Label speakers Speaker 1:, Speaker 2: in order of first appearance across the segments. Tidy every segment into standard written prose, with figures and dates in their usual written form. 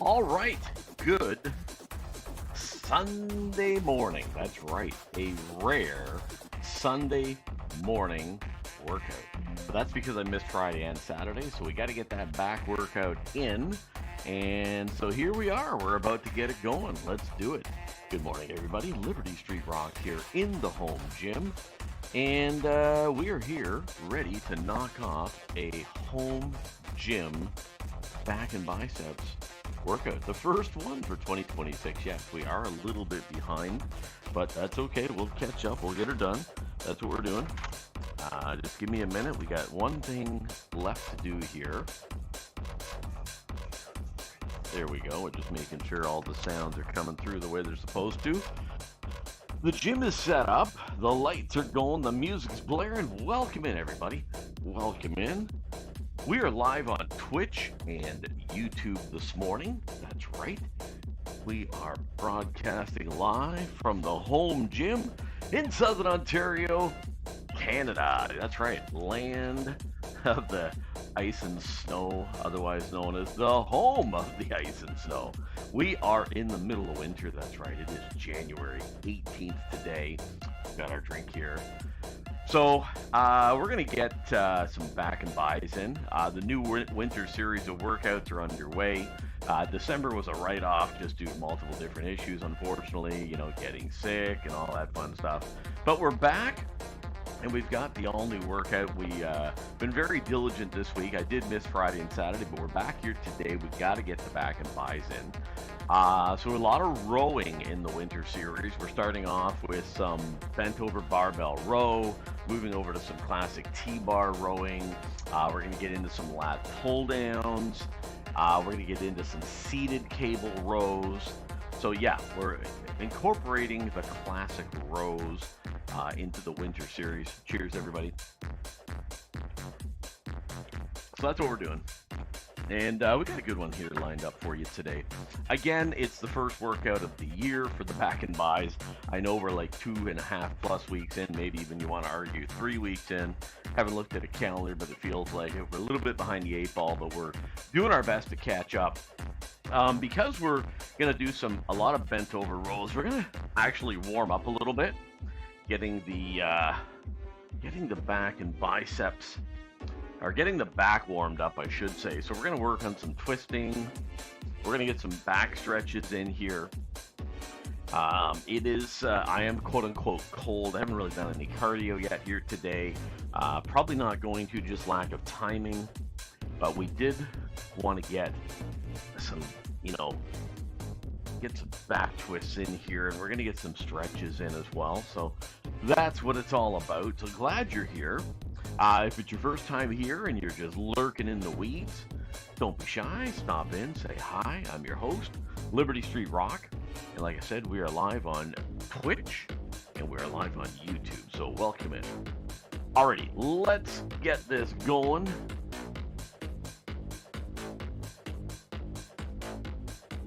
Speaker 1: All right, good Sunday morning. That's right, a rare Sunday morning workout. But that's because I missed Friday and Saturday, so we got to get that back workout in. And so here we are. We're about to get it going. Let's do it. Good morning, everybody. Liberty Street Rock here in the home gym. And we are here ready to knock off a home gym back and biceps workout. The first one for 2026. Yes, we are a little bit behind, but that's okay. We'll catch up. We'll get her done. That's what we're doing. Just give me a minute. We got one thing left to do here. There we go. We're just making sure all the sounds are coming through the way they're supposed to. The gym is set up. The lights are going. The music's blaring. Welcome in, everybody. Welcome in. We are live on Twitch and YouTube this morning. That's right. We are broadcasting live from the home gym in Southern Ontario, Canada. That's right. Land of the ice and snow, otherwise known as the home of the ice and snow. We are in the middle of winter. That's right. It is January 18th today. Got our drink here. So we're going to get some back and buys in. The new winter series of workouts are underway. December was a write-off just due to multiple different issues, unfortunately, getting sick and all that fun stuff. But we're back, and we've got the all-new workout. We've been very diligent this week. I did miss Friday and Saturday, but we're back here today. We've got to get the back and buys in. So a lot of rowing in the winter series. We're starting off with some bent over barbell row, moving over to some classic T-bar rowing. We're going to get into some lat pull-downs. We're going to get into some seated cable rows. So yeah, we're incorporating the classic rows into the winter series. Cheers, everybody. So that's what we're doing. And we got a good one here lined up for you today. Again, it's the first workout of the year for the back and buys. I know we're like 2.5+ weeks in, maybe even you want to argue 3 weeks in. Haven't looked at a calendar, but it feels like it. We're a little bit behind the 8 ball, but we're doing our best to catch up. Because we're going to do a lot of bent over rows, we're going to actually warm up a little bit, getting the back and biceps, or getting the back warmed up, I should say. So we're going to work on some twisting. We're going to get some back stretches in here. It is, I am quote unquote cold. I haven't really done any cardio yet here today. Probably not going to, just lack of timing. But we did want to get some, get some back twists in here. And we're going to get some stretches in as well. So that's what it's all about. So glad you're here. If it's your first time here and you're just lurking in the weeds, don't be shy. Stop in, say hi. I'm your host, Liberty Street Rock. And like I said, we are live on Twitch and we're live on YouTube. So welcome in. Alrighty, let's get this going.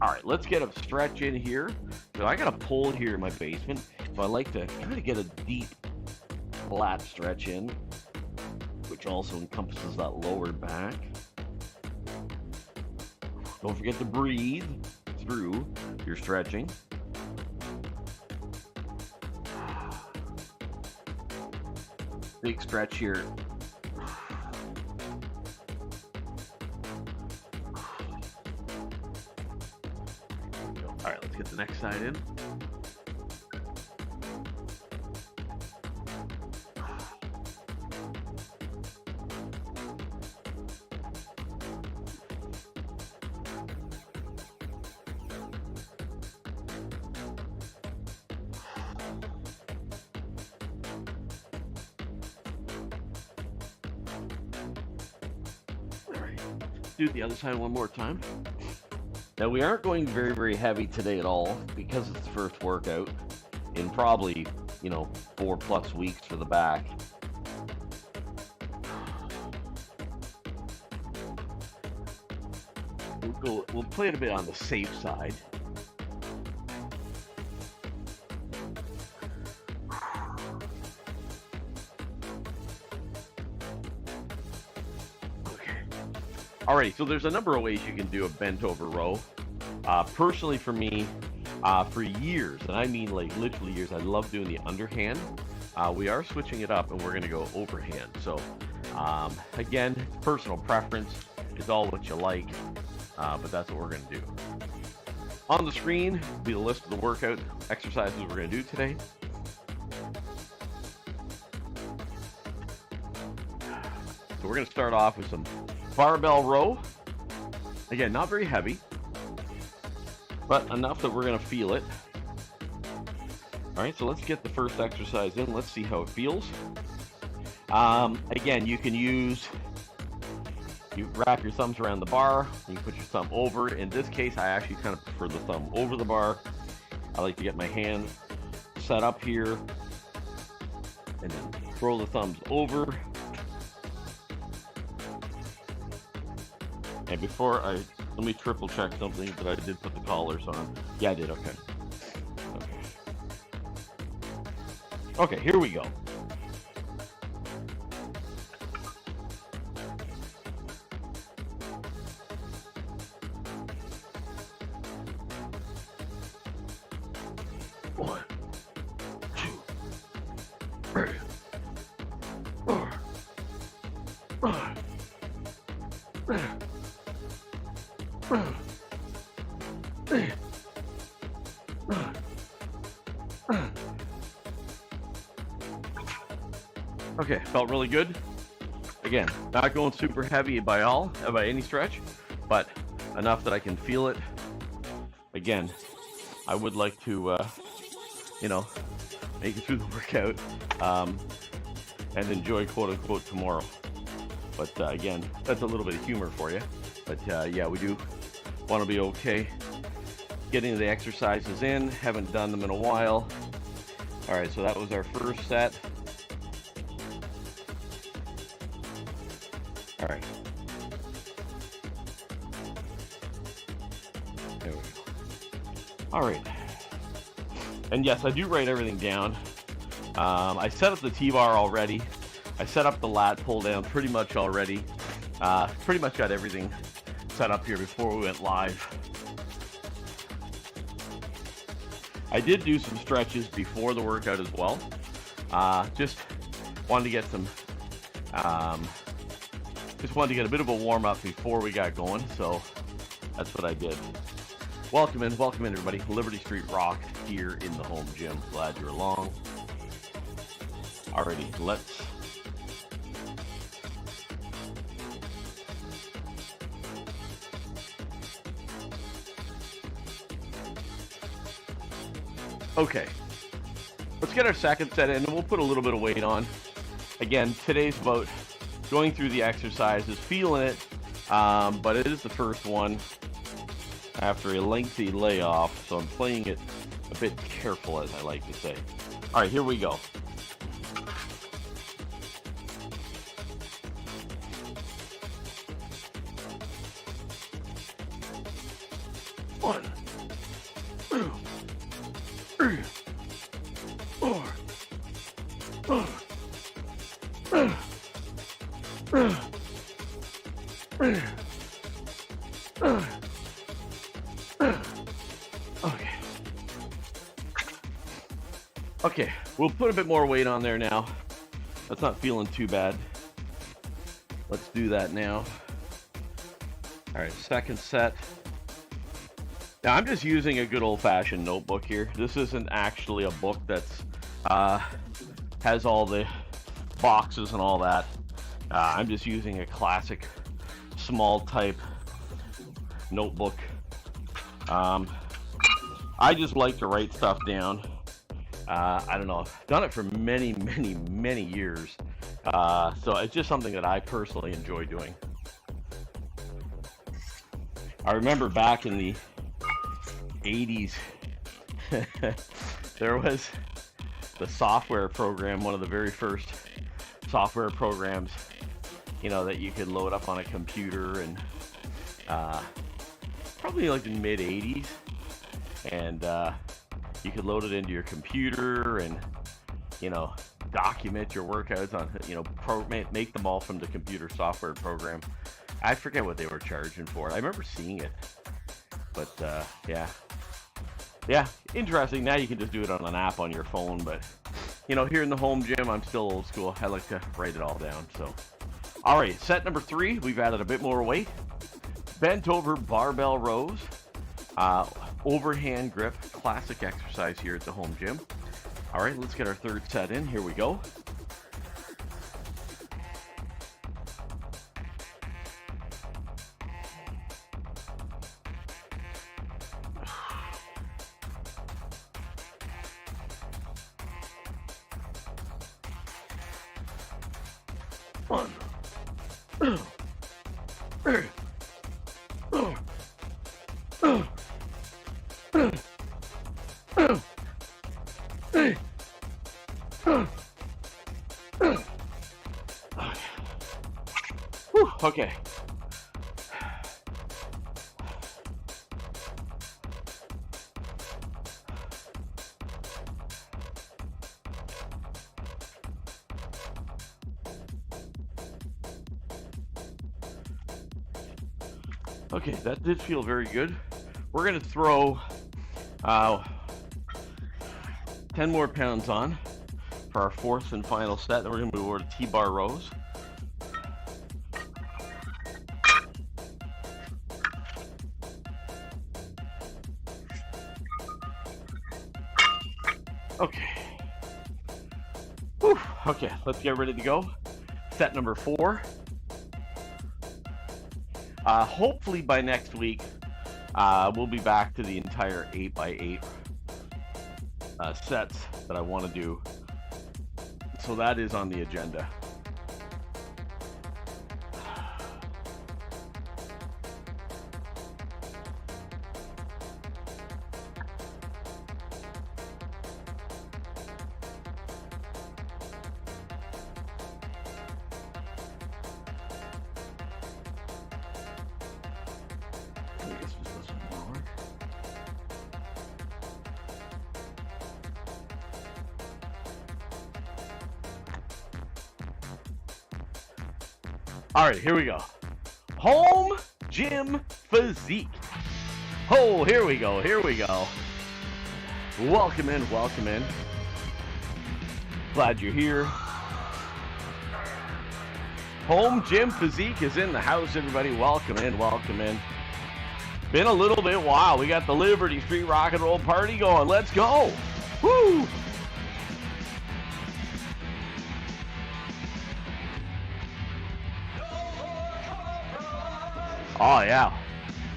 Speaker 1: Alright, let's get a stretch in here. So I got a pole here in my basement. So I like to try to get a deep lat stretch in, which also encompasses that lower back. Don't forget to breathe through your stretching. Big stretch here. All right, let's get the next side in. Do the other side one more time. Now we aren't going very, very heavy today at all because it's the first workout in probably, 4+ weeks for the back. We'll play it a bit on the safe side. Alrighty, so there's a number of ways you can do a bent over row. Personally, for me, for years, and I mean like literally years, I love doing the underhand. We are switching it up, and we're going to go overhand. So, again, personal preference. It's all what you like, but that's what we're going to do. On the screen will be the list of the workout exercises we're going to do today. So we're going to start off with some barbell row. Again, not very heavy, but enough that we're going to feel it. All right, so let's get the first exercise in. Let's see how it feels. Again, you can you wrap your thumbs around the bar. You can put your thumb over. In this case, I actually kind of prefer the thumb over the bar. I like to get my hand set up here and then throw the thumbs over. And let me triple check something, but I did put the collars on. Yeah, I did, okay. Okay, here we go. One, two, three, four, five. Okay, felt really good. Again, not going super heavy by any stretch, but enough that I can feel it. Again, I would like to, make it through the workout and enjoy quote unquote tomorrow. But again, that's a little bit of humor for you. But yeah, we do want to be okay getting the exercises in. Haven't done them in a while. All right, so that was our first set. All right. There we go. All right. And yes, I do write everything down. I set up the T-bar already. I set up the lat pull down pretty much already. Pretty much got everything set up here before we went live. I did do some stretches before the workout as well. Just wanted to get some, just wanted to get a bit of a warm up before we got going. So that's what I did. Welcome in everybody. Liberty Street Rock here in the home gym. Glad you're along. Alrighty, let's okay, let's get our second set in, and we'll put a little bit of weight on. Again, today's about going through the exercises, feeling it, but it is the first one after a lengthy layoff, so I'm playing it a bit careful, as I like to say. All right, here we go. One, two, three, four, Okay, we'll put a bit more weight on there now. That's not feeling too bad. Let's do that now. All right, second set. Now I'm just using a good old-fashioned notebook here. This isn't actually a book that's has all the boxes and all that. I'm just using a classic small type notebook. I just like to write stuff down. I don't know, I've done it for many years. So it's just something that I personally enjoy doing. I remember back in the 80s, there was the software program, one of the very first software programs, that you could load up on a computer, and probably like the mid 80s, and you could load it into your computer and document your workouts on make them all from the computer software program. I forget what they were charging for it. I remember seeing it. But yeah, interesting. Now you can just do it on an app on your phone, but you know, here in the home gym, I'm still old school. I like to write it all down. So, all right, set number 3. We've added a bit more weight. Bent over barbell rows, overhand grip, classic exercise here at the home gym. All right, let's get our third set in. Here we go. One. Okay. Okay, that did feel very good. We're going to throw 10 more pounds on for our 4th and final set. Then we're going to move over to T-bar rows. Okay. Whew. Okay, let's get ready to go. Set number 4. Hopefully by next week, we'll be back to the entire 8x8 sets that I want to do. So that is on the agenda. All right, here we go. Home gym physique. Oh, here we go. Here we go. Welcome in. Welcome in. Glad you're here. Home gym physique is in the house, everybody. Welcome in. Welcome in. Been a little bit while. We got the Liberty Street Rock and Roll Party going. Let's go. Woo! Oh yeah,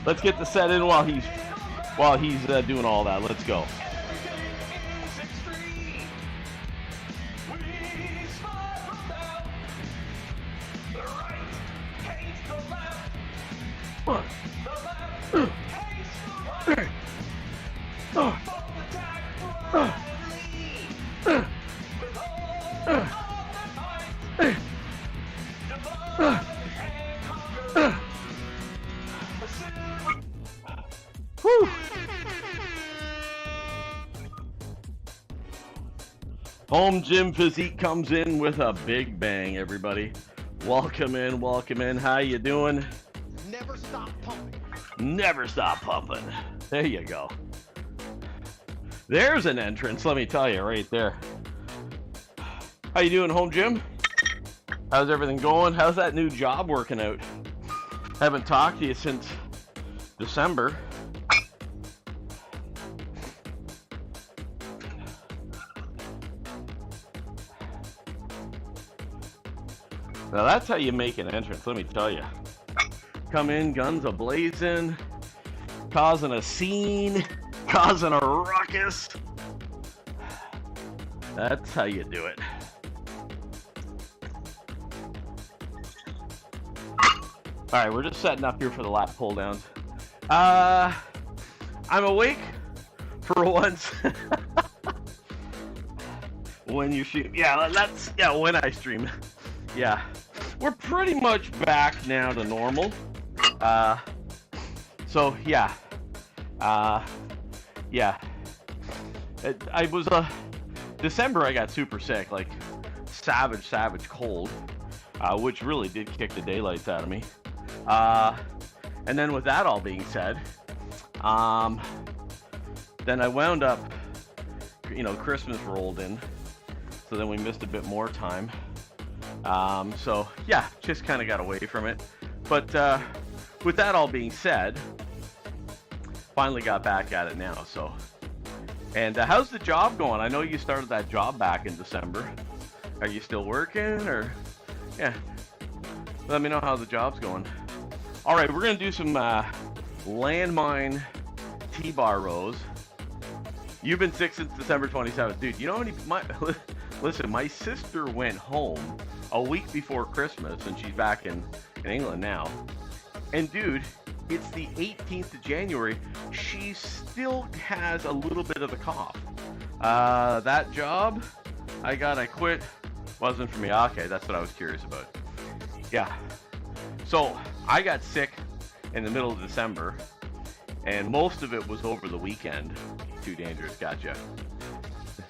Speaker 1: let's get the set in while he's doing all that. Let's go. Home gym physique comes in with a big bang, everybody. Welcome in, welcome in. How you doing?
Speaker 2: Never stop pumping.
Speaker 1: Never stop pumping. There you go. There's an entrance, let me tell you, right there. How you doing, home gym? How's everything going? How's that new job working out? Haven't talked to you since December. Now that's how you make an entrance, let me tell you. Come in, guns a-blazing, causing a scene, causing a ruckus. That's how you do it. All right, we're just setting up here for the lat pull downs. I'm awake for once. When you stream, yeah, when I stream, yeah. We're pretty much back now to normal. So yeah, yeah. I was December. I got super sick, like savage cold, which really did kick the daylights out of me. And then with that all being said, Then I wound up, Christmas rolled in, so then we missed a bit more time. So yeah, just kind of got away from it. But with that all being said, finally got back at it now. So, and how's the job going? I know you started that job back in December. Are you still working, or yeah? Let me know how the job's going. All right, we're gonna do some landmine T-bar rows. You've been sick since December 27th, dude. You know listen, my sister went home a week before Christmas, and she's back in England now. And dude, it's the 18th of January. She still has a little bit of the cough. That job I quit, wasn't for me. Okay, that's what I was curious about. Yeah. So I got sick in the middle of December, and most of it was over the weekend. Too dangerous, gotcha.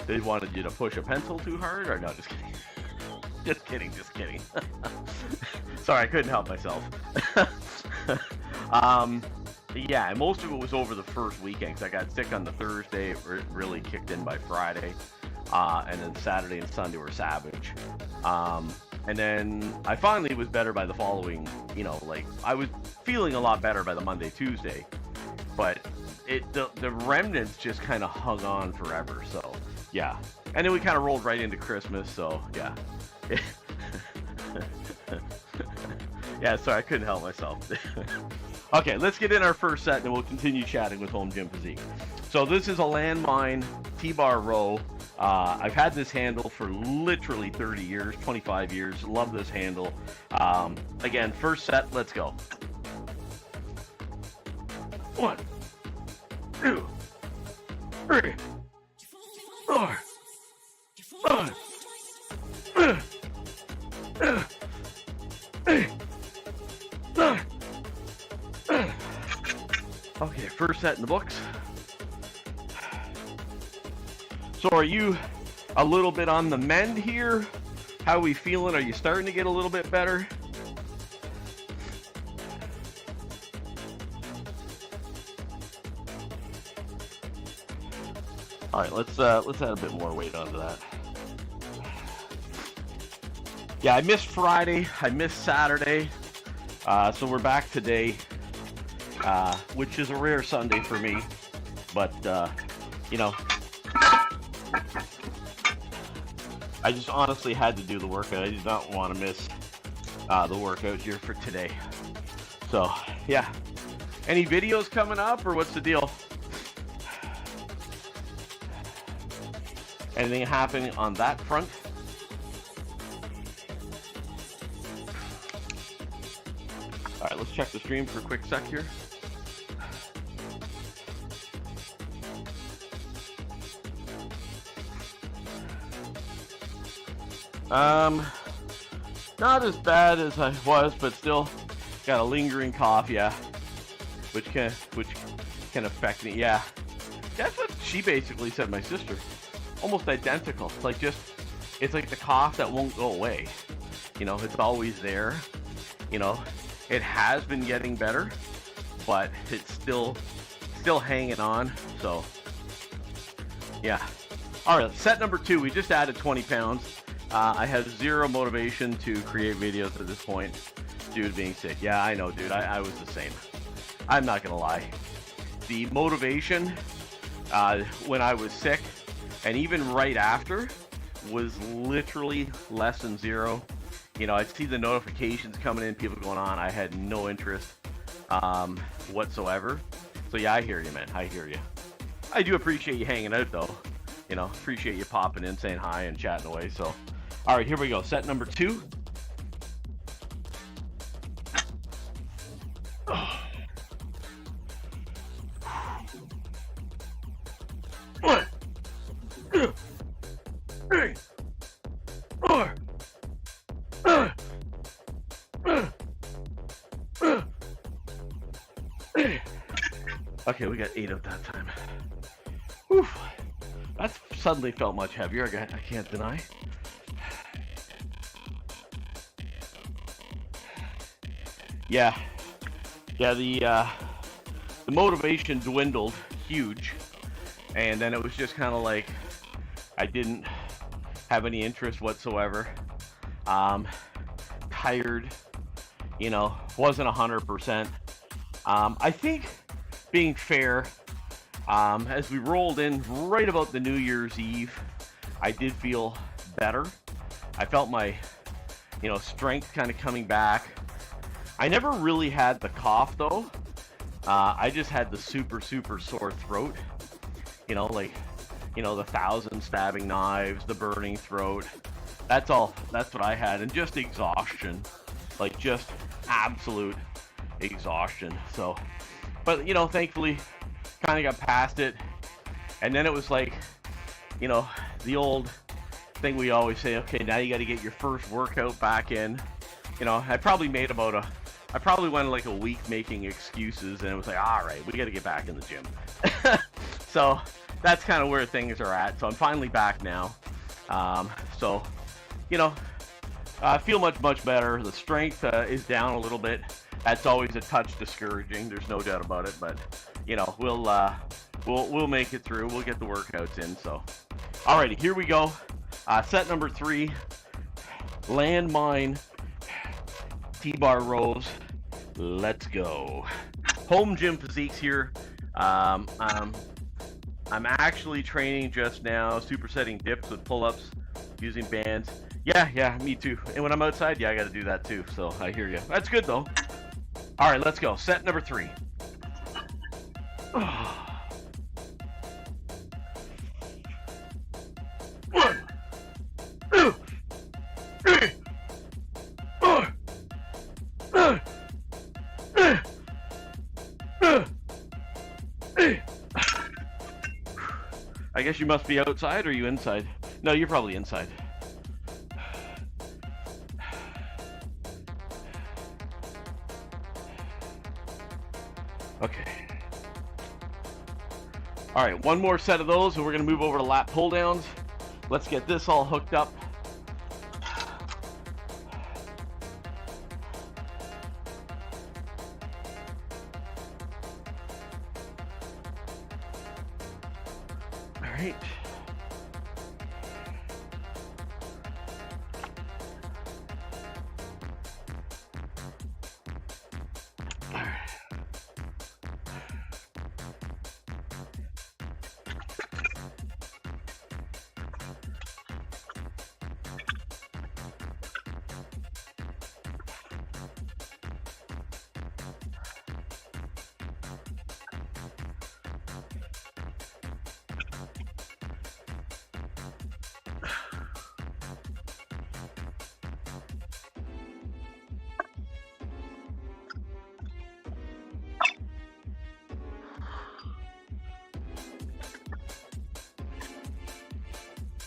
Speaker 1: They wanted you to push a pencil too hard, or no? Just kidding. just kidding. Sorry, I couldn't help myself. Yeah, and most of it was over the first weekend, because I got sick on the Thursday. It really kicked in by Friday, and then Saturday and Sunday were savage. And then I finally was better by the following, I was feeling a lot better by the Monday, Tuesday, but the remnants just kind of hung on forever. So yeah, and then we kind of rolled right into Christmas. So yeah. Yeah, sorry, I couldn't help myself. Okay, let's get in our first set, and we'll continue chatting with Home Gym Physique. So this is a landmine T-bar row. I've had this handle for literally 30 years, 25 years. Love this handle. Again, first set, let's go. 1, 2, 3, 4, 5, 8, 9. Okay, first set in the books. So are you a little bit on the mend here? How are we feeling? Are you starting to get a little bit better? All right, let's add a bit more weight onto that. Yeah, I missed Friday. I missed Saturday. So we're back today, which is a rare Sunday for me. But, I just honestly had to do the workout. I did not want to miss the workout here for today. So, yeah. Any videos coming up, or what's the deal? Anything happening on that front? All right, let's check the stream for a quick sec here. Not as bad as I was, but still got a lingering cough, yeah, which can affect me, yeah. That's what she basically said, my sister. Almost identical. It's like the cough that won't go away. It's always there. It has been getting better, but it's still hanging on. So, yeah. All right, set number 2. We just added 20 pounds. I have zero motivation to create videos at this point due to being sick. Yeah, I know, dude. I was the same. I'm not gonna lie. The motivation when I was sick, and even right after, was literally less than zero. I'd see the notifications coming in, people going on. I had no interest whatsoever. So yeah, I hear you, man. I hear you. I do appreciate you hanging out, though. Appreciate you popping in, saying hi, and chatting away. So, all right, here we go. Set number 2. One, 2, 3, 4. Okay, we got 8 of that time. Whew. That's suddenly felt much heavier, I can't deny. Yeah, the motivation dwindled huge, and then it was just kind of like I didn't have any interest whatsoever. Tired, you know, wasn't 100%. I think, being fair, as we rolled in right about the New Year's Eve, I did feel better. I felt my, you know, strength kind of coming back. I never really had the cough though. I just had the super sore throat. You know, like, you know, the 1,000 stabbing knives, the burning throat. That's all. That's what I had, and just exhaustion, like just absolute exhaustion. So, but you know, thankfully, kind of got past it. And then it was like, you know, the old thing we always say, okay, now you got to get your first workout back in. You know, I probably went like a week making excuses, and it was like, all right, we got to get back in the gym. So that's kind of where things are at. So I'm finally back now. So, you know, I feel much better. The strength is down a little bit. That's always a touch discouraging. There's no doubt about it. But you know, we'll make it through. We'll get the workouts in. So, alrighty, here we go. Set number 3, landmine T-bar rows. Let's go. Home gym physiques here. I'm actually training just now, supersetting dips with pull-ups using bands. Yeah, me too. And when I'm outside, yeah, I got to do that too. So I hear you. That's good though. All right, let's go. Set number 3. I guess you must be outside, or are you inside? No, you're probably inside. Okay. All right, one more set of those, and we're gonna move over to lat pull downs. Let's get this all hooked up. All right.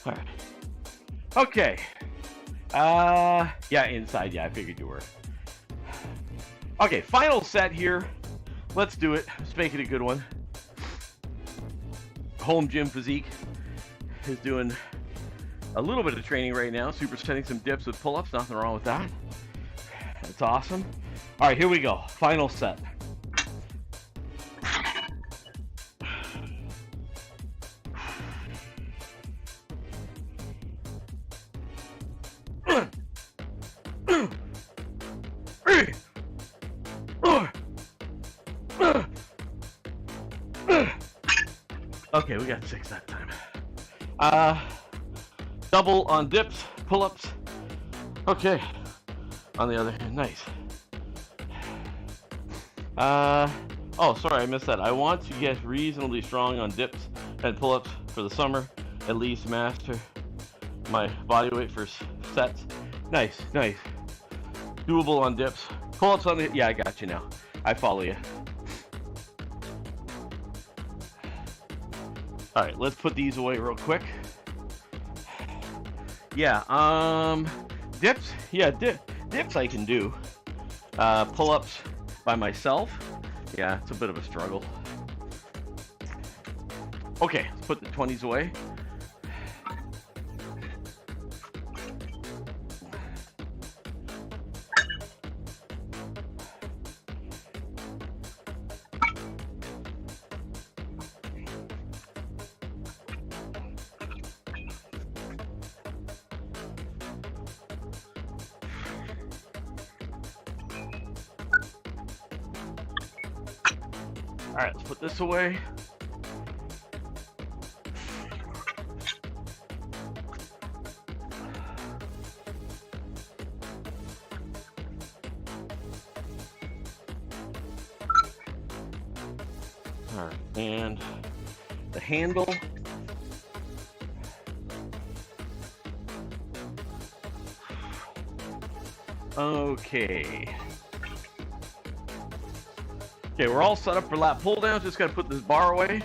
Speaker 1: All right. Okay. Yeah, inside. Yeah, I figured you were. Okay, final set here. Let's do it. Let's make it a good one. Home gym physique is doing a little bit of training right now. Supersetting some dips with pull-ups. Nothing wrong with that. That's awesome. All right, here we go. Final set. Okay, we got 6 that time. Double on dips, pull-ups. Okay, on the other hand, nice. Oh, sorry, I missed that. I want to get reasonably strong on dips and pull-ups for the summer, at least master my body weight for sets. Nice. Doable on dips. Pull-ups on the, yeah, I got you now. I follow you. All right, let's put these away real quick. Yeah, dips. Yeah, dips I can do. Pull-ups by myself. Yeah, it's a bit of a struggle. Okay, let's put the 20s away. right, let's put this away. All right, and the handle. Okay. Okay, we're all set up for lat pull down. Just gotta put this bar away.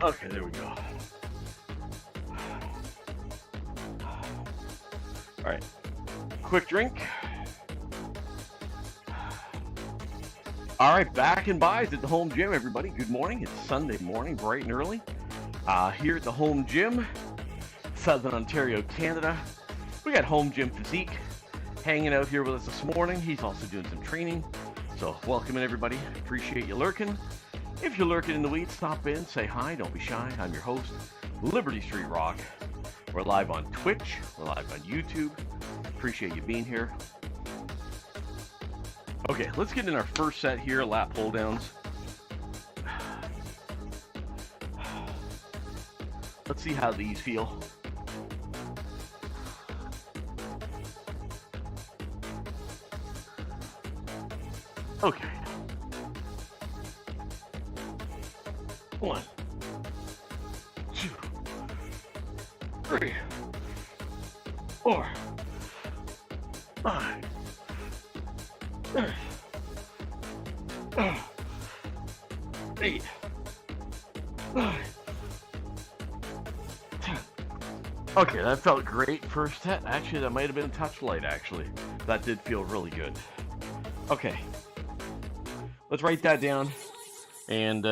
Speaker 1: Okay, there we go. All right, quick drink. All right, back in Biceps at the home gym, everybody. Good morning. It's Sunday morning, bright and early. Here at the home gym, Southern Ontario, Canada. We got Home Gym Physique hanging out here with us this morning. He's also doing some training. So welcome in, everybody. Appreciate you lurking. If you're lurking in the weeds, stop in, say hi, don't be shy. I'm your host, Liberty Street Rock. We're live on Twitch. We're live on YouTube. Appreciate you being here. Okay, let's get in our first set here, lat pull downs. Let's see how these feel. Okay. 1, 2, 3, 4, 5, 6, 8, 9, 10. Okay, that felt great first set. Actually, that might have been a touch light, actually. That did feel really good. Okay. Let's write that down. And,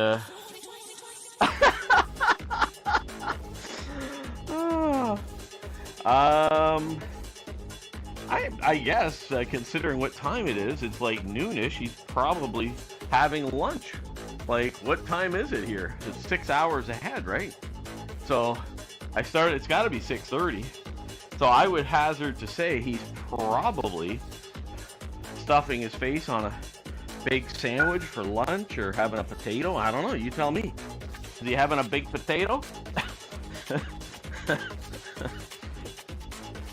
Speaker 1: I guess, considering what time it is, it's like noonish. He's probably having lunch. Like, what time is it here? It's 6 hours ahead, right? So, it's got to be 6:30. So I would hazard to say he's probably stuffing his face on a big sandwich for lunch or having a potato. I don't know. You tell me. Is he having a big potato?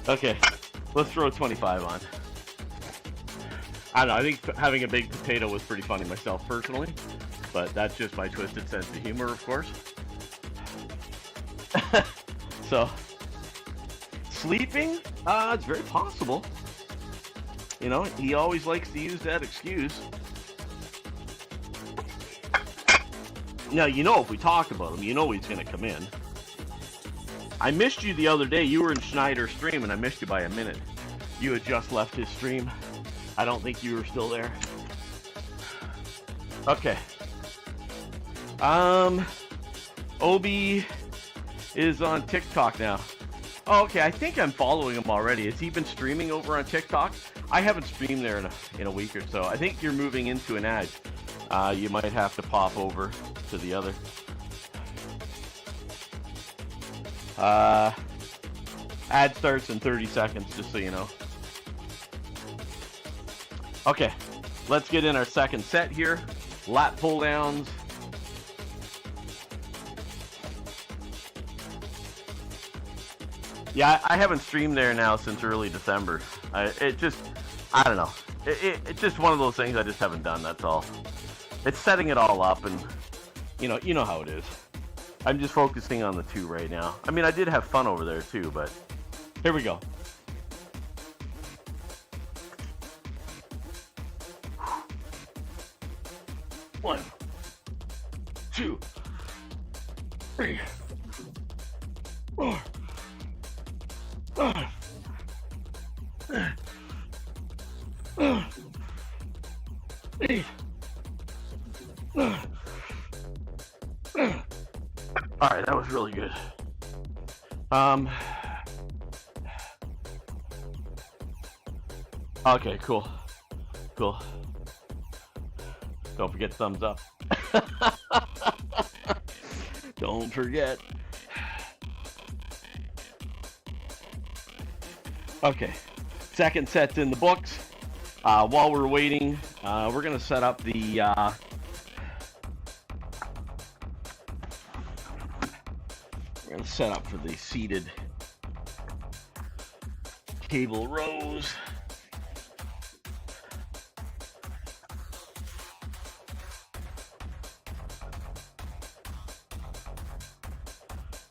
Speaker 1: Okay, let's throw a 25 on. I don't know. I think having a big potato was pretty funny myself personally, but that's just my twisted sense of humor, of course. So, sleeping? It's very possible. You know, he always likes to use that excuse. Now, you know, if we talk about him, you know he's going to come in. I missed you the other day. You were in Schneider's stream, and I missed you by a minute. You had just left his stream. I don't think you were still there. Okay. Obi is on TikTok now. Oh, okay. I think I'm following him already. Has he been streaming over on TikTok? I haven't streamed there in a week or so. I think you're moving into an ad. You might have to pop over to the other. Ad starts in 30 seconds, just so you know. Okay, let's get in our second set here. Lat pull downs. Yeah, I haven't streamed there now since early December. I don't know. It's just one of those things I just haven't done, that's all. It's setting it all up, and you know how it is. I'm just focusing on the two right now. I mean, I did have fun over there too, but here we go. One, 2, 3, 4, 5, 8, 9. All right, that was really good. Okay, cool. Don't forget thumbs up. Don't forget. Okay, second set's in the books. While we're waiting, we're gonna set up the for the seated cable rows.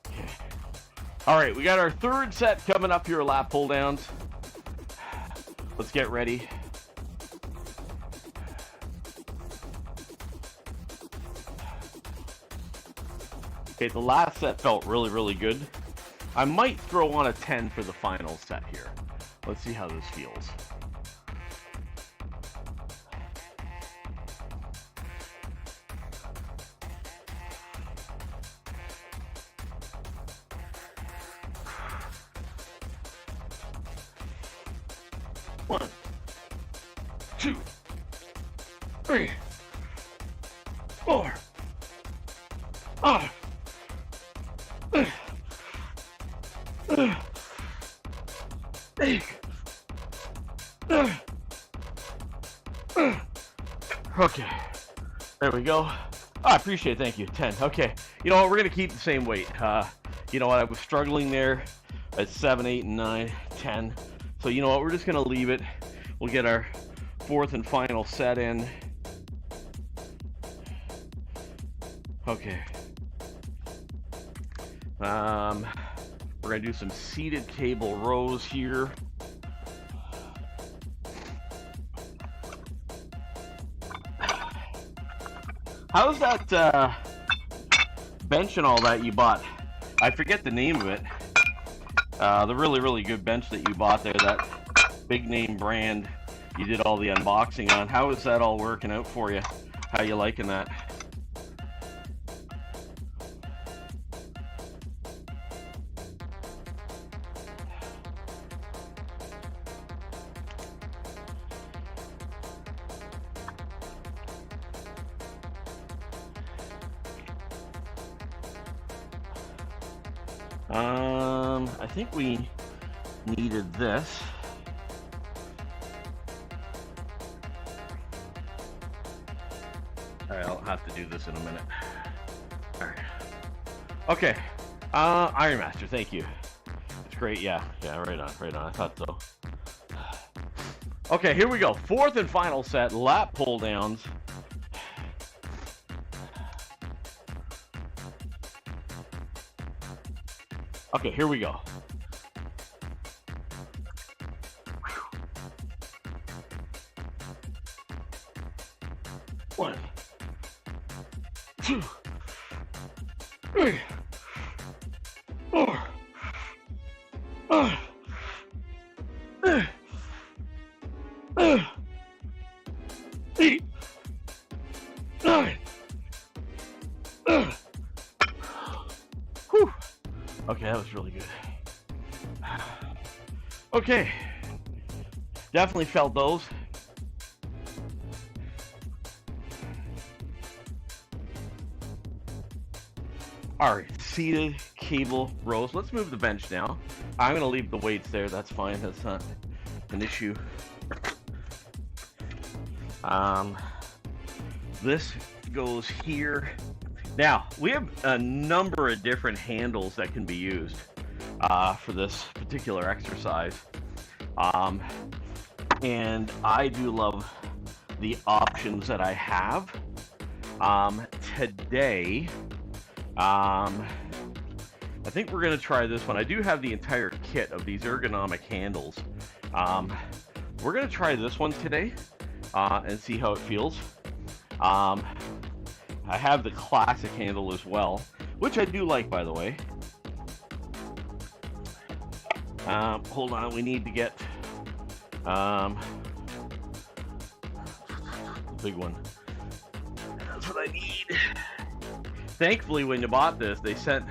Speaker 1: Okay. All right, we got our third set coming up here, lat pull downs. Let's get ready. Okay, the last set felt really, really good. I might throw on a 10 for the final set here. Let's see how this feels. One, two, three, four, five. Okay, there we go. I appreciate it. Thank you. 10. Okay, you know what? We're gonna keep the same weight. You know what? I was struggling there at 7, 8, and 9, 10. So you know what? We're just gonna leave it. We'll get our fourth and final set in. Okay. We're gonna do some seated cable rows here. How's that bench and all that you bought? I forget the name of it. The really, really good bench that you bought there, that big name brand you did all the unboxing on. How is that all working out for you? How you liking that? I think we needed this. All right, I'll have to do this in a minute. All right. Okay. Iron Master, thank you. It's great. Yeah, right on, right on. I thought so. Okay, here we go. Fourth and final set, lat pull downs. Okay, here we go. One, two, three, four, five, eight, nine. Whew. Okay, that was really good. Okay, definitely felt those. All right, seated cable rows. Let's move the bench now. I'm gonna leave the weights there. That's fine. That's not an issue. This goes here. Now, we have a number of different handles that can be used for this particular exercise. And I do love the options that I have. Today, I think we're going to try this one. I do have the entire kit of these ergonomic handles. We're going to try this one today and see how it feels. I have the classic handle as well, which I do like, by the way. Hold on, we need to get the big one. That's what I need. Thankfully, when you bought this, they sent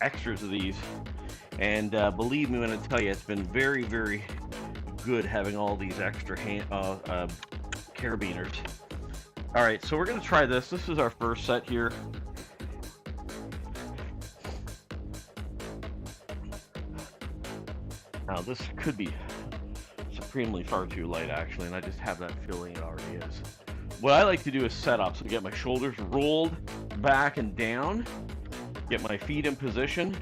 Speaker 1: extras of these, and believe me when I tell you, it's been very, very good having all these extra carabiners. All right, so we're going to try this. This is our first set here. Now this could be supremely far too light actually, and I just have that feeling it already is. What I like to do is set up, so get my shoulders rolled back and down, get my feet in position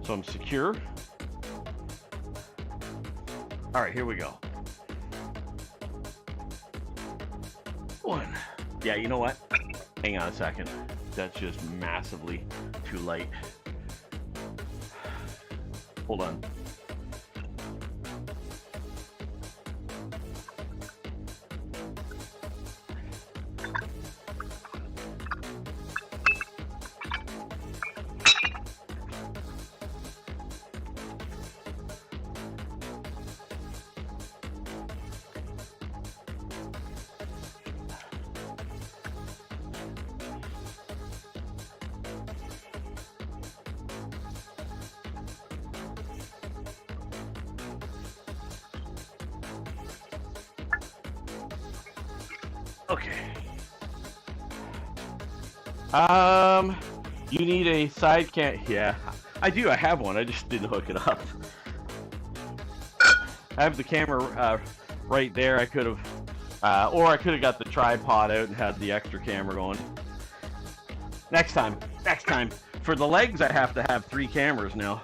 Speaker 1: so I'm secure. All right, here we go. 1. Yeah, you know what? Hang on a second. That's just massively too light. Hold on. Okay. You need a side cam. Yeah, I do. I have one. I just didn't hook it up. I have the camera right there. I could have, or I could have got the tripod out and had the extra camera going. Next time. Next time. For the legs, I have to have 3 cameras now.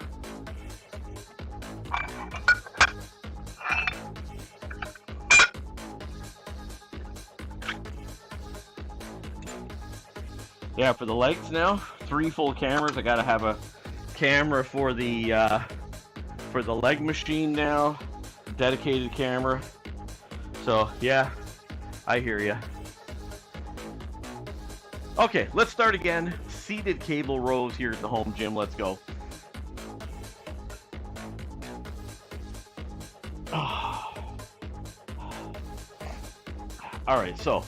Speaker 1: Yeah, for the legs now, 3 full cameras. I gotta have a camera for the leg machine now, dedicated camera. So yeah, I hear ya. Okay, let's start again. Seated cable rows here at the home gym. Let's go. All right, so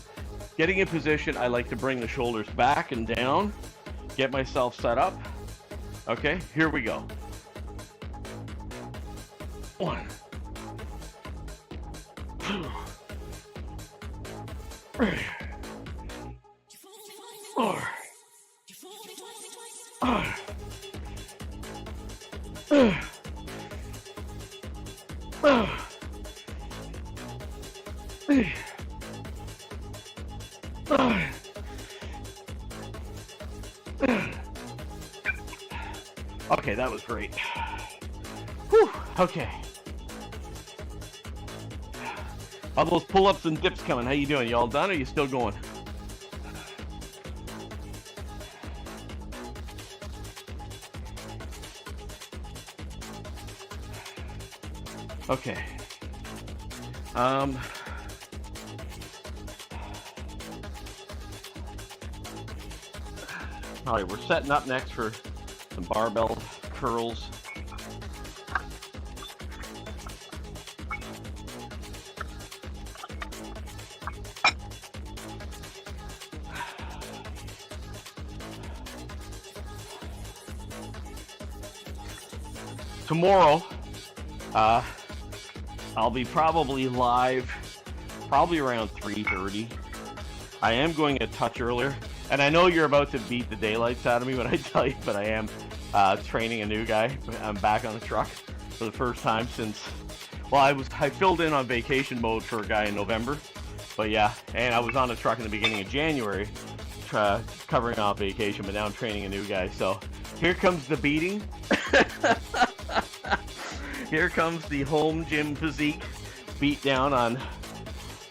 Speaker 1: getting in position, I like to bring the shoulders back and down, get myself set up. Okay, here we go. 1, 2, 3, 4, 5. Okay, that was great. Whew, okay. All those pull-ups and dips coming. How you doing? You all done or are you still going? Okay. All right, we're setting up next for some barbell curls. Tomorrow, I'll be probably live, probably around 3:30. I am going a touch earlier, and I know you're about to beat the daylights out of me when I tell you, but I am training a new guy. I'm back on the truck for the first time since, well, I filled in on vacation mode for a guy in November, but yeah, and I was on the truck in the beginning of January, covering off vacation, but now I'm training a new guy. So here comes the beating. Here comes the home gym physique beat down on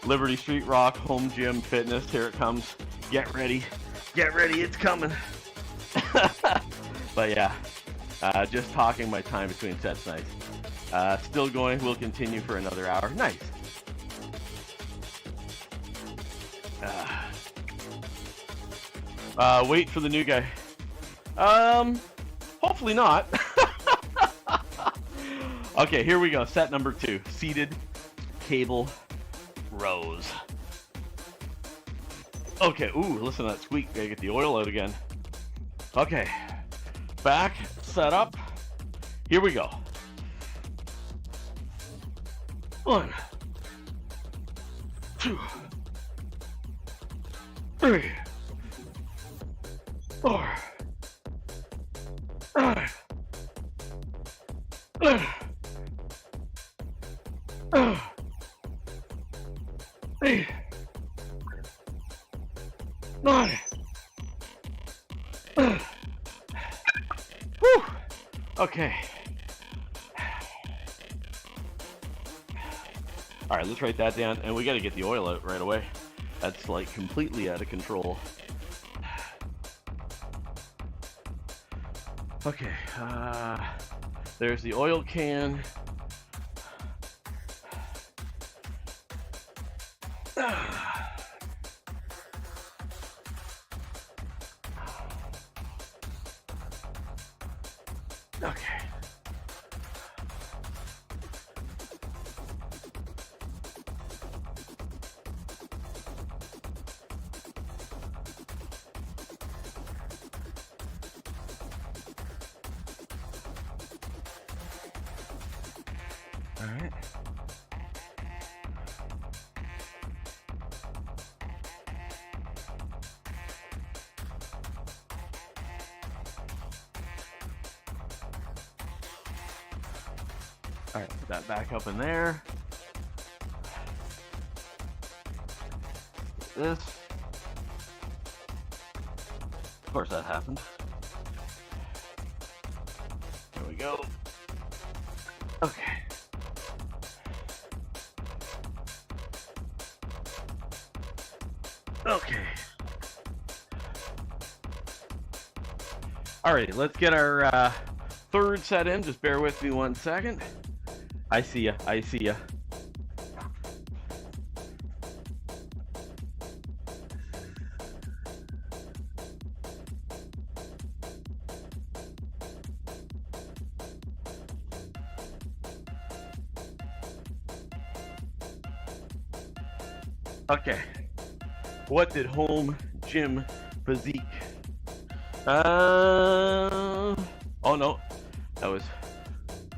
Speaker 1: Liberty Street Rock Home Gym Fitness. Here it comes. Get ready, it's coming. But yeah, just talking my time between sets. Nice. Still going. We'll continue for another hour. Nice. Wait for the new guy. Hopefully not. Okay, here we go. Set number 2. Seated cable rows. Okay, ooh, listen to that squeak. Gotta get the oil out again. Okay, back, set up. Here we go. 1, 2, 3, 4, 5, Eight. 9. Whew. Okay. All right, let's write that down, and we got to get the oil out right away. That's like completely out of control. Okay, there's the oil can. Okay. All right. All right, put that back up in there. This. Of course that happened. There we go. Okay. Okay. Alrighty, let's get our third set in. Just bear with me 1 second. I see ya. I see ya. Okay. What did home gym physique? Oh no, that was.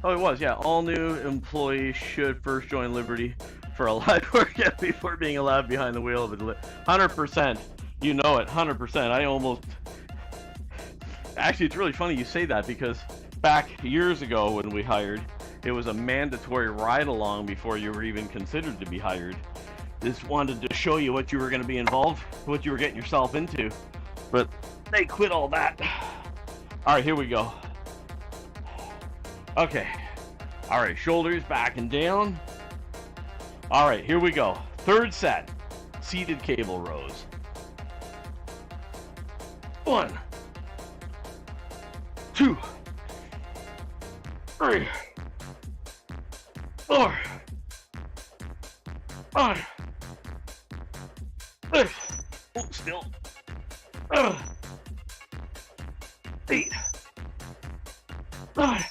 Speaker 1: Oh, it was. Yeah, all new employees should first join Liberty for a live workout before being allowed behind the wheel of a 100%. You know it, 100%. I almost. Actually, it's really funny you say that because back years ago when we hired, it was a mandatory ride along before you were even considered to be hired. Just wanted to show you what you were going to be involved, what you were getting yourself into. But they quit all that. All right, here we go. Okay. All right, shoulders back and down. All right, here we go. Third set, seated cable rows. 1, 2, 3, 4, 5, 6. Oh, still. 8, 9.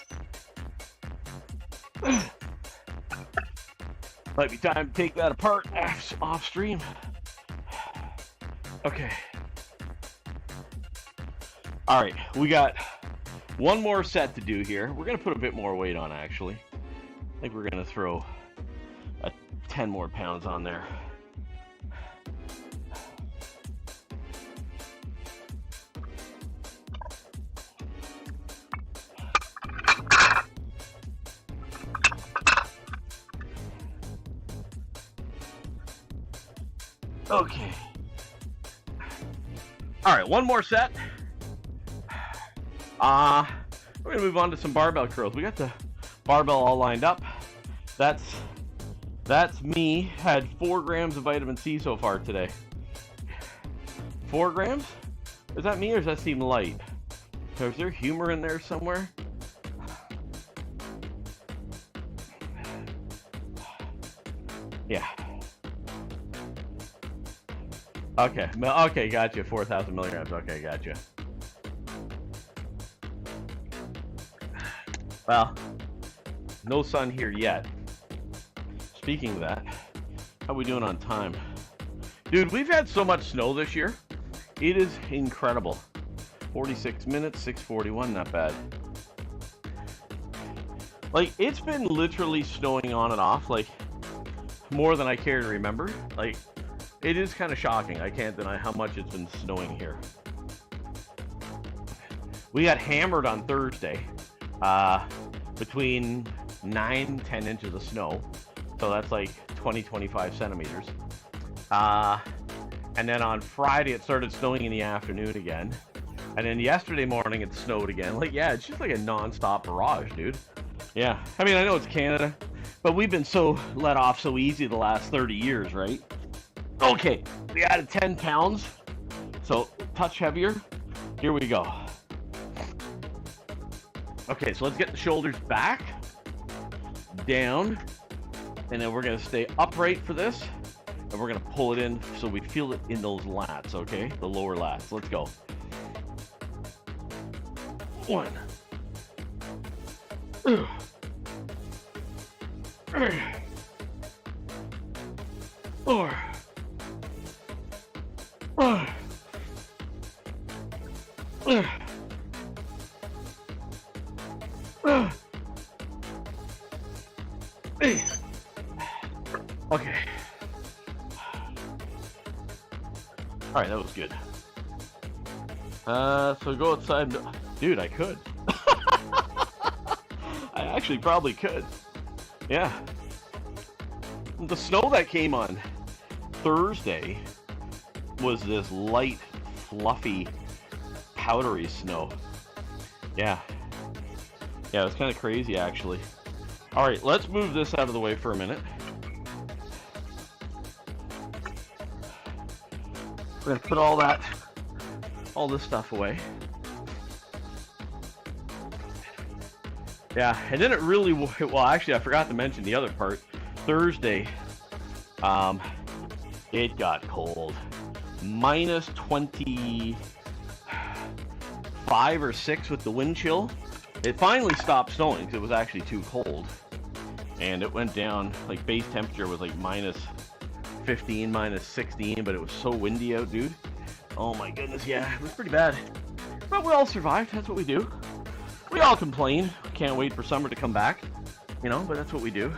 Speaker 1: Might be time to take that apart off stream. Okay. All right, we got one more set to do here. We're gonna put a bit more weight on, actually. I think we're gonna throw 10 more pounds on there. Okay. All right, one more set. We're gonna move on to some barbell curls. We got the barbell all lined up. That's me. Had 4 grams of vitamin C so far today. 4 grams? Is that me or does that seem light? Is there humor in there somewhere? Yeah. Okay, okay, gotcha. 4,000 milligrams. Okay, gotcha. Well, no sun here yet. Speaking of that, how we doing on time? Dude, we've had so much snow this year. It is incredible. 46 minutes, 6:41, not bad. Like, it's been literally snowing on and off, like, more than I care to remember. Like, it is kind of shocking. I can't deny how much it's been snowing here. We got hammered on Thursday. between 9-10 inches of snow. So that's like 20-25 centimeters. And then on Friday it started snowing in the afternoon again. And then yesterday morning it snowed again. Like, yeah, it's just like a non-stop barrage, dude. Yeah, I mean, I know it's Canada, but we've been so let off so easy the last 30 years, right? Okay, we added 10 pounds, so touch heavier. Here we go. Okay, so let's get the shoulders back, down, and then we're gonna stay upright for this, and we're gonna pull it in so we feel it in those lats, okay? The lower lats. Let's go. 1. 4. 5. Okay. All right, that was good. So go outside. Dude, I could. I actually probably could. Yeah. The snow that came on Thursday was this light, fluffy, powdery snow. Yeah. Yeah, it was kind of crazy, actually. All right, let's move this out of the way for a minute. We're gonna put all this stuff away. Yeah, and then it really, well, actually, I forgot to mention the other part. Thursday, it got cold. Minus 25 or 6 with the wind chill. It finally stopped snowing because it was actually too cold. And it went down, like base temperature was like minus 15, minus 16, but it was so windy out, dude. Oh my goodness, yeah, it was pretty bad. But we all survived, that's what we do. We all complain, can't wait for summer to come back, you know, but that's what we do.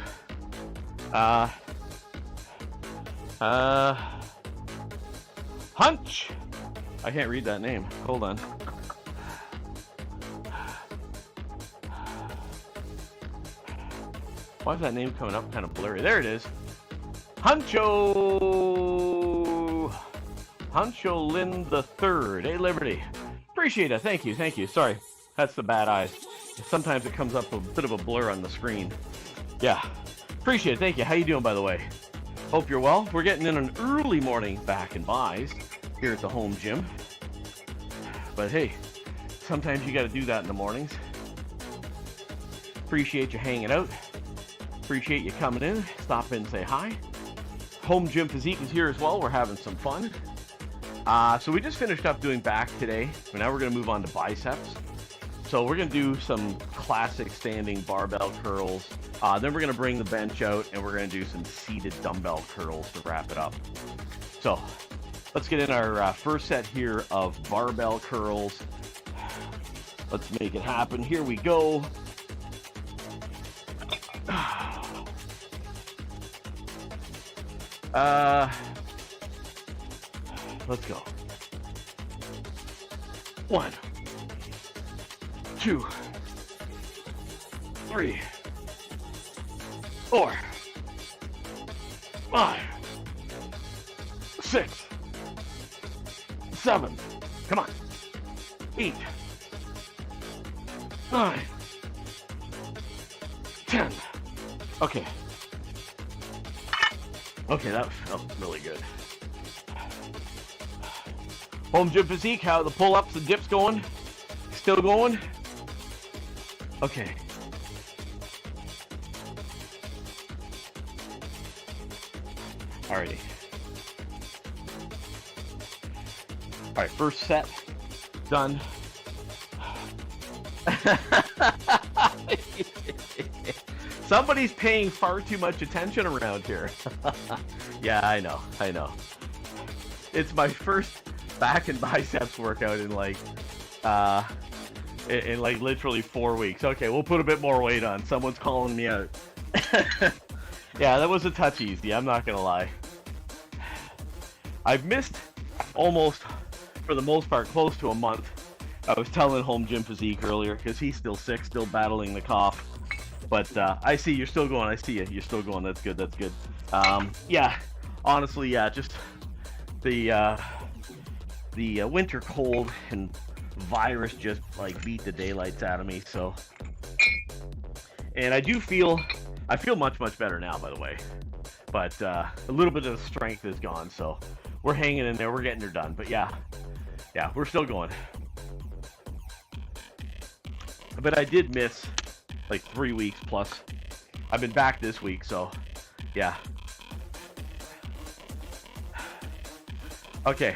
Speaker 1: Hunch! I can't read that name, hold on. Why is that name coming up kind of blurry? There it is. Huncho Lynn the Third. Hey, Liberty. Appreciate it. Thank you. Thank you. Sorry. That's the bad eyes. Sometimes it comes up a bit of a blur on the screen. Yeah. Appreciate it. Thank you. How you doing, by the way? Hope you're well. We're getting in an early morning back in Bice here at the home gym. But hey, sometimes you got to do that in the mornings. Appreciate you hanging out. Appreciate you coming in. Stop in and say hi. Home Gym Physique is here as well. We're having some fun. So we just finished up doing back today. So now we're going to move on to biceps. So we're going to do some classic standing barbell curls. Then we're going to bring the bench out and we're going to do some seated dumbbell curls to wrap it up. So let's get in our first set here of barbell curls. Let's make it happen. Here we go. Let's go. 1, 2, 3, 4, 5, 6, 7. Come on. 8, 9, 10. Okay. Okay, that felt really good. Home Gym Physique, how the pull-ups and dips going? Still going? Okay. Alrighty. Alright, first set done. Somebody's paying far too much attention around here. Yeah, I know. It's my first back and biceps workout in like literally 4 weeks. Okay, we'll put a bit more weight on. Someone's calling me out. Yeah, that was a touch easy, I'm not gonna lie. I've missed almost, for the most part, close to a month I was telling Home Gym Physique earlier because he's still sick, still battling the cough. But I see you're still going. I see you. You're still going. That's good. That's good. Yeah, honestly, yeah, just the winter cold and virus just like beat the daylights out of me. So, and I feel much better now, by the way. But a little bit of the strength is gone. So we're hanging in there. We're getting her done. But yeah, we're still going. But I did miss like 3 weeks plus. I've been back this week, so yeah. Okay,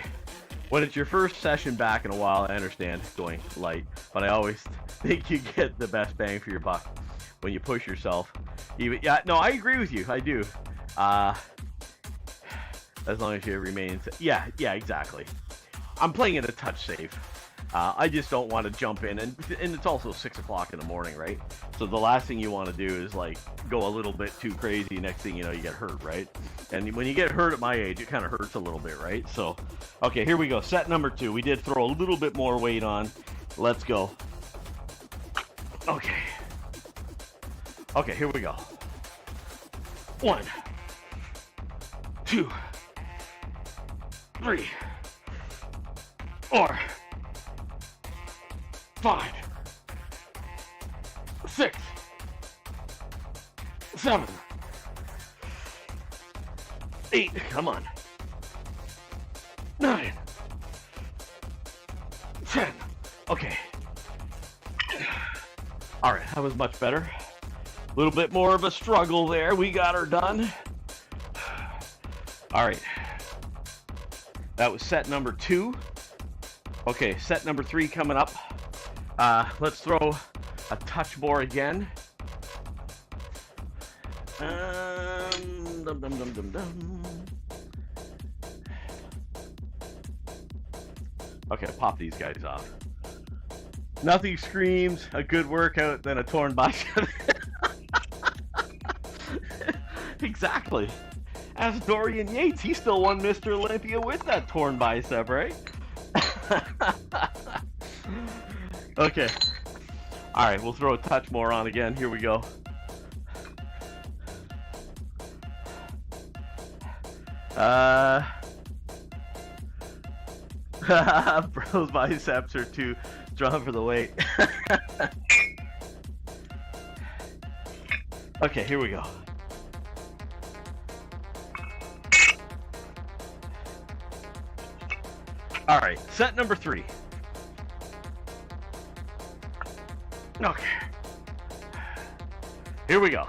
Speaker 1: when it's your first session back in a while, I understand going light, but I always think you get the best bang for your buck when you push yourself. Yeah, no, I agree with you. I do. As long as you remain, yeah, exactly. I'm playing it a touch safe. I just don't want to jump in, and it's also 6 o'clock in the morning, right? So the last thing you want to do is like go a little bit too crazy. Next thing you know, you get hurt, right? And when you get hurt at my age, it kind of hurts a little bit, right? So, okay, here we go. Set number 2. We did throw a little bit more weight on. Let's go. Okay, here we go. 1, 2, 3, 4, 5, 6, 7, 8, come on, 9, 10, okay. All right, that was much better. A little bit more of a struggle there. We got her done. All right, that was set number 2. Okay, set number 3 coming up. Let's throw a touch more again. Okay, pop these guys off. Nothing screams a good workout than a torn bicep. Exactly. As Dorian Yates, he still won Mr. Olympia with that torn bicep, right? Okay. All right, we'll throw a touch more on again. Here we go. Bro's biceps are too strong for the weight. Okay, here we go. All right, set number 3. Okay. Here we go.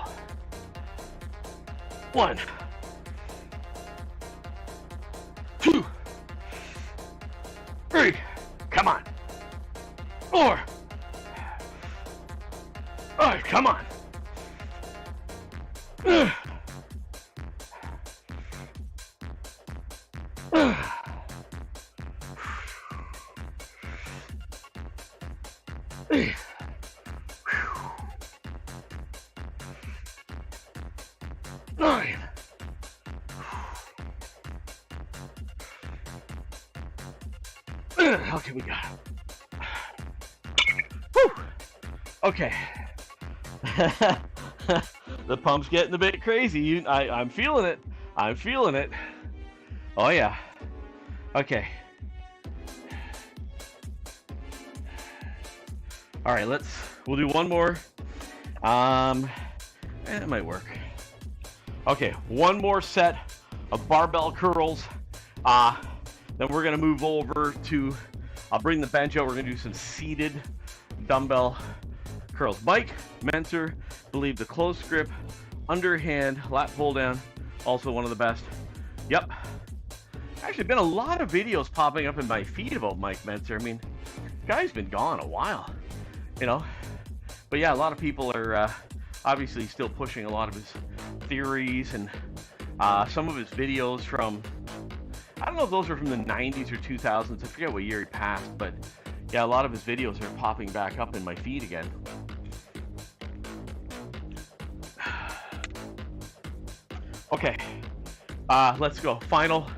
Speaker 1: 1, 2, 3. Come on. 4. 5. Come on. 9. Okay, we got it. Whew. Okay. The pump's getting a bit crazy. I'm feeling it. I'm feeling it. Oh yeah. Okay. All right, we'll do one more. It might work. Okay, one more set of barbell curls. Then we're gonna move over to, I'll bring the bench out. We're gonna do some seated dumbbell curls. Mike Mentor, believe the close grip, underhand, lat pull down, also one of the best. Yep. Actually, been a lot of videos popping up in my feed about Mike Mentor. I mean, the guy's been gone a while, you know. But yeah, a lot of people are obviously still pushing a lot of his theories and some of his videos from, I don't know if those are from the 90s or 2000s. I forget what year he passed, but yeah, a lot of his videos are popping back up in my feed again. Okay, let's go. Final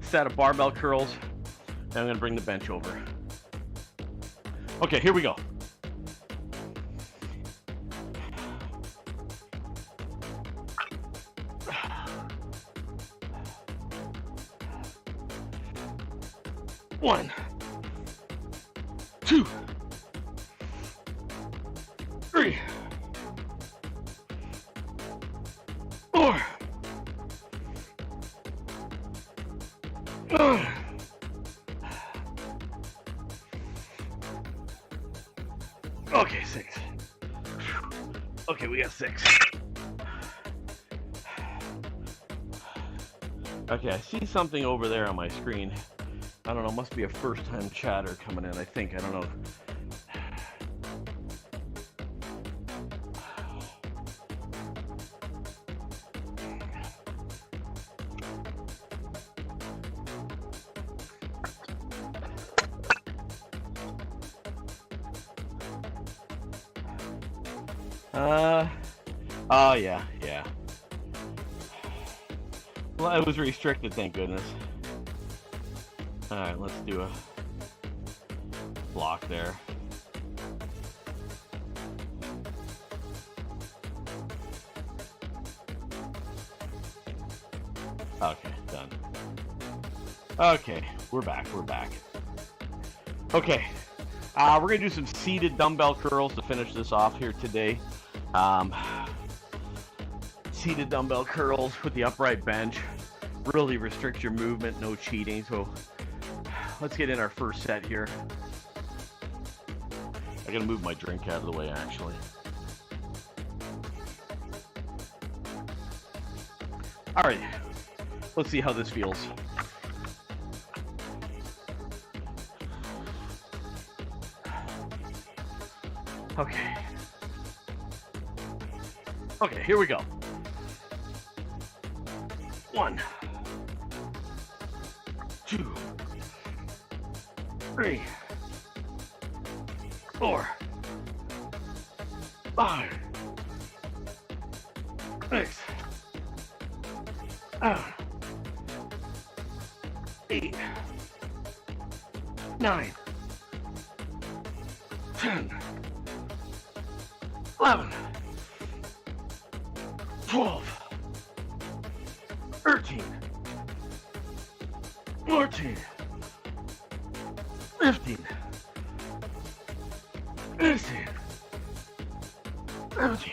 Speaker 1: set of barbell curls. And I'm gonna bring the bench over. Okay, here we go. One, two, three, four, five. Okay, 6. Okay, we got 6. Okay, I see something over there on my screen. I don't know, must be a first-time chatter coming in, I think. I don't know. Oh, yeah. Well, it was restricted, thank goodness. Alright, let's do a block there. Okay, done. Okay, we're back. Okay, we're going to do some seated dumbbell curls to finish this off here today. Seated dumbbell curls with the upright bench. Really restrict your movement, no cheating. So let's get in our first set here. I gotta move my drink out of the way, actually. All right, let's see how this feels. Okay, here we go. 1, 2, 3, 4, 5, 6, 7, 8, 9, 10, 11, 12, 13, 14, 15, 16, 17,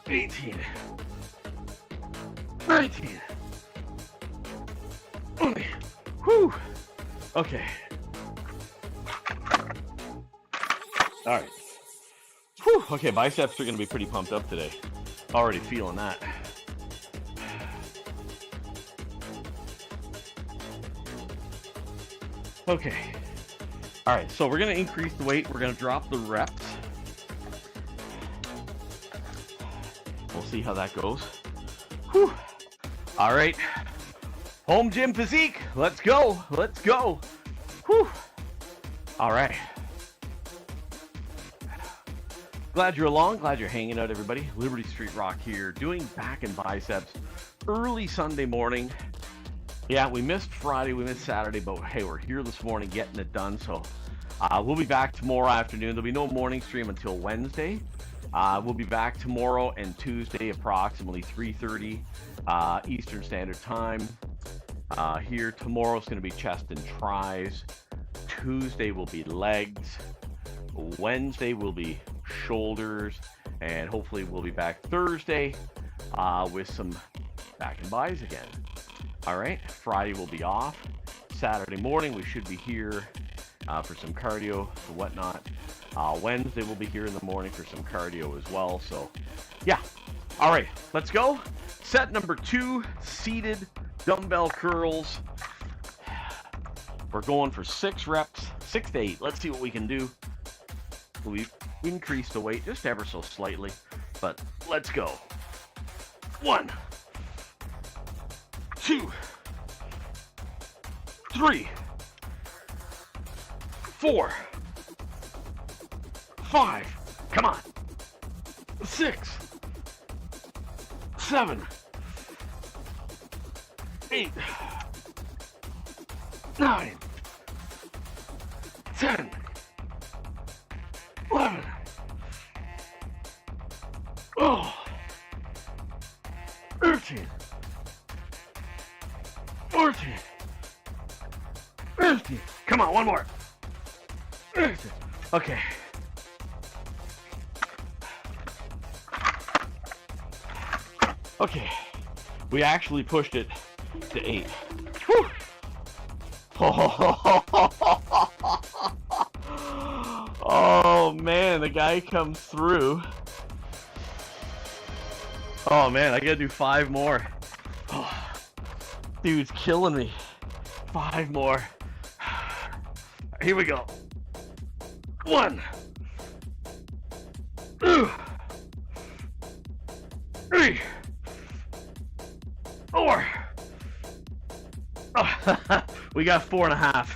Speaker 1: 18, 19, 20. Whew. Okay. All right. Whew. Okay, biceps are going to be pretty pumped up today. Already feeling that. Okay. All right, so we're going to increase the weight. We're going to drop the reps. We'll see how that goes. Whew. All right. Home gym physique. Let's go. Whew. All right. Glad you're along. Glad you're hanging out, everybody. Liberty Street Rock here, doing back and biceps early Sunday morning. Yeah, we missed Friday, we missed Saturday, but hey, we're here this morning getting it done. So we'll be back tomorrow afternoon. There'll be no morning stream until Wednesday. We'll be back tomorrow and Tuesday, approximately 3:30 Eastern Standard Time. Here tomorrow's going to be chest and tris. Tuesday will be legs. Wednesday will be shoulders, and hopefully we'll be back Thursday with some back and bis again. All right, Friday will be off. Saturday morning we should be here for some cardio and whatnot. Wednesday we'll be here in the morning for some cardio as well. So yeah, all right, let's go. Set number 2, seated dumbbell curls. We're going for 6 reps, 6 to 8. Let's see what we can do. We've increased the weight just ever so slightly, but let's go. 1, 2, 3, 4, 5, come on, 6, 7, 8, 9, 10, Come on, one more. Okay. Okay. We actually pushed it to 8. Whew. Oh man, the guy comes through. Oh man, I gotta do 5 more. Oh, dude's killing me. 5 more. Here we go. 1, 2, 3, 4. Oh, we got 4.5.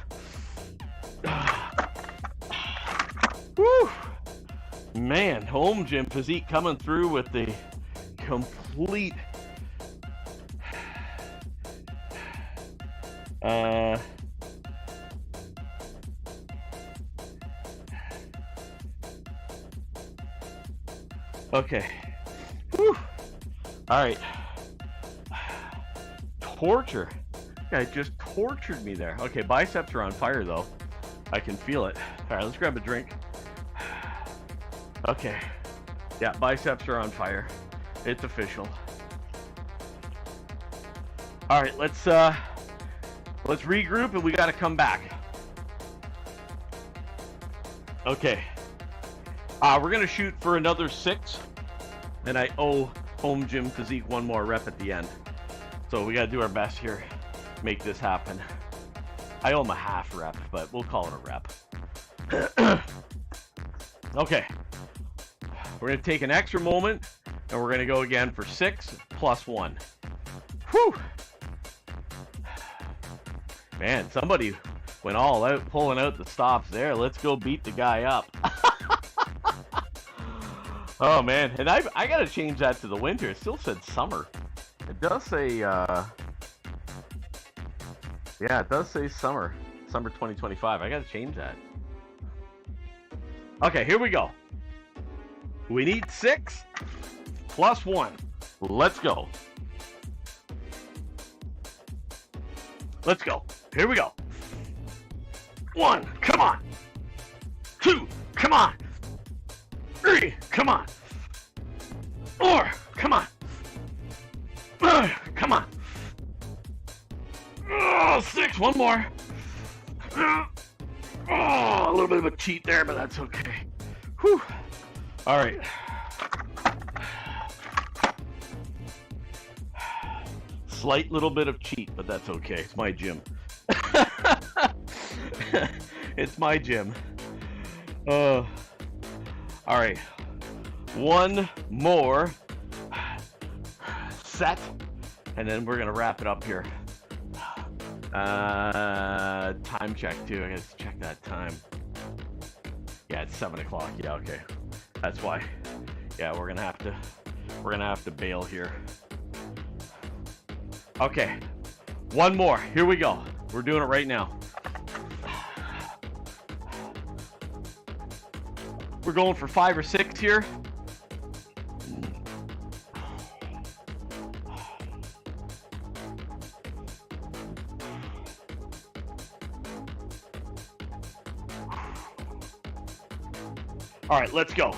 Speaker 1: Woo! Man, home gym physique coming through with the complete okay. Whew. All right. Torture. Guy just tortured me there. Okay, biceps are on fire though. I can feel it. All right, let's grab a drink. Okay. Yeah, biceps are on fire. It's official. All right, let's regroup and we got to come back. Okay. We're gonna shoot for another 6, and I owe home gym physique 1 more rep at the end. So we gotta do our best here, make this happen. I owe him a half rep, but we'll call it a rep. Okay. We're gonna take an extra moment, and we're gonna go again for 6 plus 1. Whew. Man, somebody went all out, pulling out the stops there. Let's go beat the guy up. Oh man, and I gotta change that to the winter. It still said summer. It does say, yeah, it does say summer 2025. I gotta change that. Okay, here we go. We need 6 plus 1. Let's go. Let's go. Here we go. 1, come on. 2, come on. 3, come on. 4, come on. Come on. Oh, 6, 1 more. Oh, a little bit of a cheat there, but that's okay. Whew. All right. Slight little bit of cheat, but that's okay. It's my gym. It's my gym. All right. 1 more set, and then we're gonna wrap it up here. Time check too. I gotta check that time. Yeah, it's 7 o'clock. Yeah, okay. That's why. Yeah, we're gonna have to bail here. Okay. 1 more. Here we go. We're doing it right now. We're going for 5 or 6 here. All right, let's go.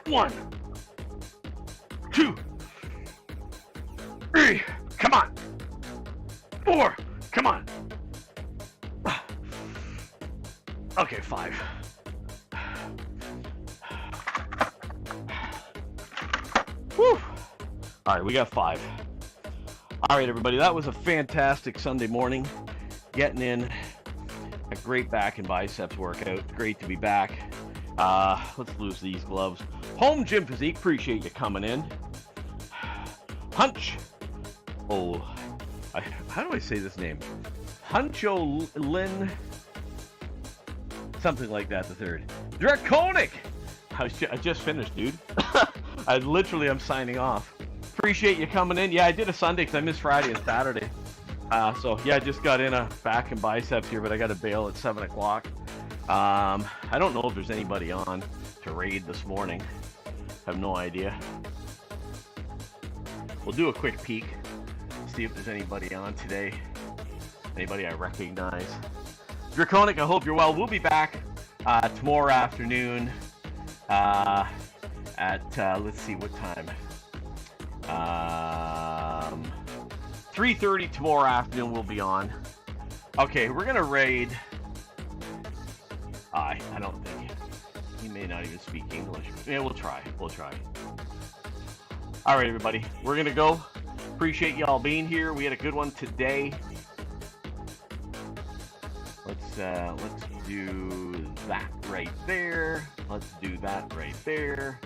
Speaker 1: 1, 2, 3, come on. 4, come on. Okay, 5. Whew. All right, we got 5. All right, everybody, that was a fantastic Sunday morning. Getting in a great back and biceps workout. Great to be back. Let's lose these gloves. Home gym physique, appreciate you coming in. Hunch. Oh, how do I say this name? Huncho Lin. Something like that, the third. Draconic. I just finished, dude. I'm signing off. Appreciate you coming in. Yeah, I did a Sunday because I missed Friday and Saturday. So yeah, I just got in a back and biceps here, but I got to bail at 7 o'clock. I don't know if there's anybody on to raid this morning. I have no idea. We'll do a quick peek, see if there's anybody on today. Anybody I recognize? Draconic, I hope you're well. We'll be back tomorrow afternoon at, let's see, what time? 3:30 tomorrow afternoon we'll be on. Okay, we're going to raid. I don't think. He may not even speak English. Yeah, we'll try. We'll try. All right, everybody. We're going to go. Appreciate y'all being here. We had a good one today. Let's do that right there. Let's do that right there.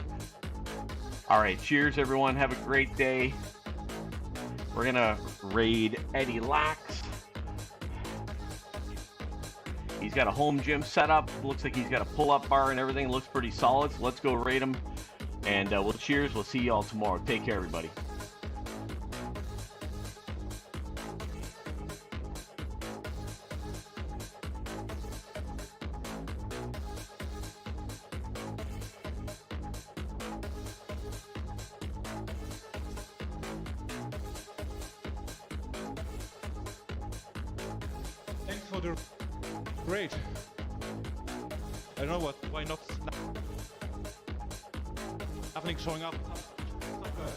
Speaker 1: All right, cheers, everyone. Have a great day. We're gonna raid Eddie Lax. He's got a home gym set up. Looks like he's got a pull-up bar and everything. Looks pretty solid. So let's go raid him. And we'll cheers. We'll see y'all tomorrow. Take care, everybody.
Speaker 3: Thanks for the great. I don't know why not nothing showing up. Not good.